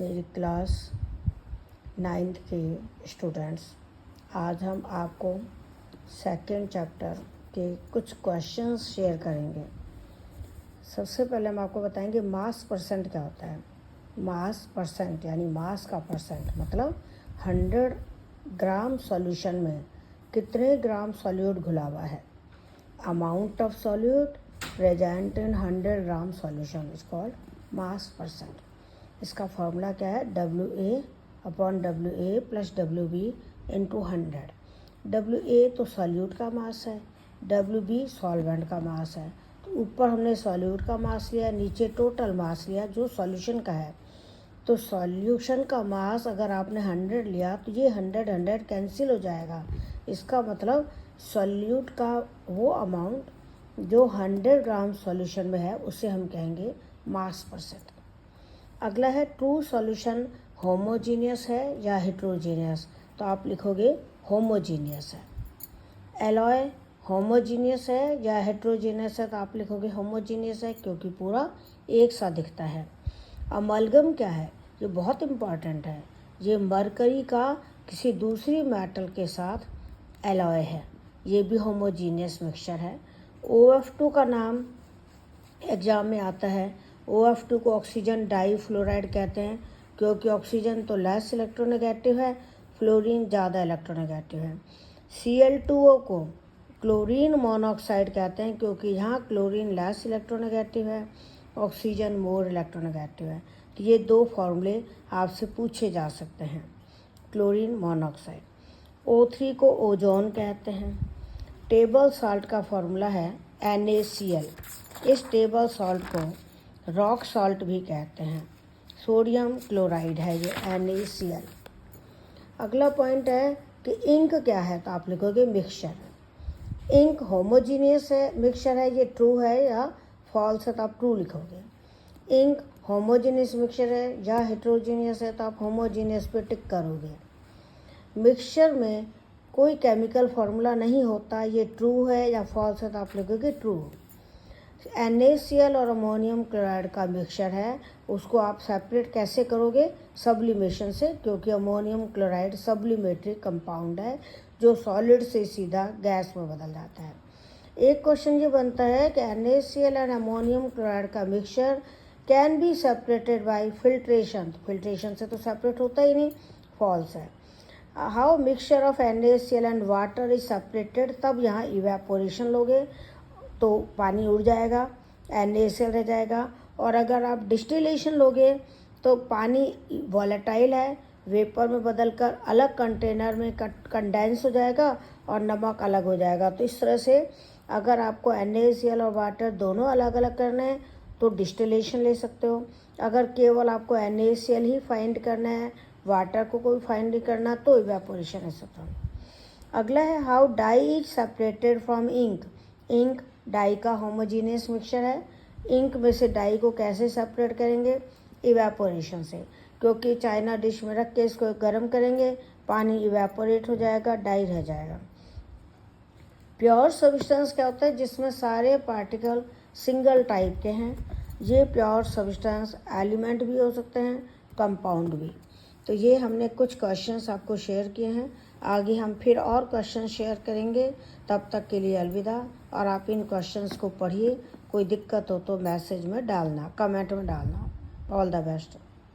मेरी class 9th के students, आज हम आपको सेकंड चैप्टर के कुछ क्वेश्चंस शेयर करेंगे। सबसे पहले हम आपको बताएंगे मास परसेंट क्या होता है। मास परसेंट यानी मास का परसेंट मतलब 100 ग्राम सॉल्यूशन में कितने ग्राम सॉल्यूट घुला हुआ है। Amount of solute present in 100 gram solution is called mass percent. इसका फॉर्मूला क्या है? WA/WA + WB × 100। WA तो सॉल्यूट का मास है, WB सॉल्वेंट का मास है। तो ऊपर हमने सॉल्यूट का मास लिया, नीचे टोटल मास लिया जो सॉल्यूशन का है। तो सॉल्यूशन का मास अगर आपने 100 लिया तो ये 100 कैंसिल हो जाएगा। इसका मतलब सॉल्यूट का वो अमाउंट जो 100 ग्राम सॉल्यूशन में है उसे हम कहेंगे मास परसेंट। अगला है ट्रू सॉल्यूशन होमोजीनियस है या हेट्रोजीनियस। तो आप लिखोगे होमोजीनियस है। एलॉय होमोजीनियस है या हेट्रोजीनियस है, तो आप लिखोगे होमोजीनियस है क्योंकि पूरा एक सा दिखता है। अमलगम क्या है? ये बहुत इम्पॉर्टेंट है। ये मरकरी का किसी दूसरी मेटल के साथ एलॉय है, ये भी होमोजीनियस मिक्सचर है। OF2 का नाम एग्जाम में आता है। OF2 को ऑक्सीजन डाईफ्लोराइड कहते हैं क्योंकि ऑक्सीजन तो लेस इलेक्ट्रोनेगेटिव है, फ्लोरीन ज़्यादा इलेक्ट्रोनेगेटिव है। Cl2O को क्लोरीन मोनोऑक्साइड कहते हैं क्योंकि यहाँ क्लोरीन लेस इलेक्ट्रोनेगेटिव है, ऑक्सीजन मोर इलेक्ट्रोनेगेटिव है। तो ये दो फॉर्मूले आपसे पूछे जा सकते हैं। Chlorine monoxide. O3 को ओजोन कहते हैं। टेबल सॉल्ट का फॉर्मूला है NaCl। इस टेबल सॉल्ट को रॉक सॉल्ट भी कहते हैं। सोडियम क्लोराइड है ये NaCl। अगला पॉइंट है कि इंक क्या है, तो आप लिखोगे मिक्सचर। इंक होमोजीनियस है मिक्सचर है, ये ट्रू है या फॉल्स है, तो आप ट्रू लिखोगे। इंक होमोजीनियस मिक्सचर है या हेट्रोजीनियस है, तो आप होमोजीनियस पे टिक करोगे। मिक्सचर में कोई केमिकल फार्मूला नहीं होता, ये ट्रू है या फॉल्स है, तो आप लिखोगे ट्रू। NaCl और अमोनियम क्लोराइड का मिक्सचर है, उसको आप सेपरेट कैसे करोगे? सब्लिमेशन से, क्योंकि अमोनियम क्लोराइड सब्लिमेटरी कंपाउंड है जो सॉलिड से सीधा गैस में बदल जाता है। एक क्वेश्चन ये बनता है कि NaCl एंड अमोनियम क्लोराइड का mixture can be separated by filtration. Filtration से तो सेपरेट होता ही नहीं, फॉल्स है। How mixture of NaCl and water is separated, तब यहाँ इवेपोरेशन लोगे तो पानी उड़ जाएगा, NaCl रह जाएगा। और अगर आप डिस्टिलेशन लोगे तो पानी वॉलेटाइल है, वेपर में बदलकर अलग कंटेनर में कंडेंस हो जाएगा और नमक अलग हो जाएगा। तो इस तरह से अगर आपको NaCl और वाटर दोनों अलग अलग करने हैं तो डिस्टिलेशन ले सकते हो। अगर केवल आपको NaCl ही फाइंड करना है, वाटर को कोई फाइंड नहीं करना, तो इवेपोरेशन ले सकते हो। अगला है how dye is separated from ink. Ink dye का होमोजीनियस मिक्सचर है। इंक में से डाई को कैसे सेपरेट करेंगे? इवेपोरेशन से, क्योंकि चाइना डिश में रख के इसको गर्म करेंगे, पानी इवेपोरेट हो जाएगा, डाई रह जाएगा। प्योर सब्सटेंस क्या होता है? जिसमें सारे पार्टिकल सिंगल टाइप के हैं, ये प्योर सब्सटेंस एलिमेंट भी हो सकते हैं, कंपाउंड भी। तो ये हमने कुछ क्वेश्चंस आपको शेयर किए हैं। आगे हम फिर और क्वेश्चन शेयर करेंगे। तब तक के लिए अलविदा। और आप इन क्वेश्चंस को पढ़िए, कोई दिक्कत हो तो मैसेज में डालना, कमेंट में डालना। All the best.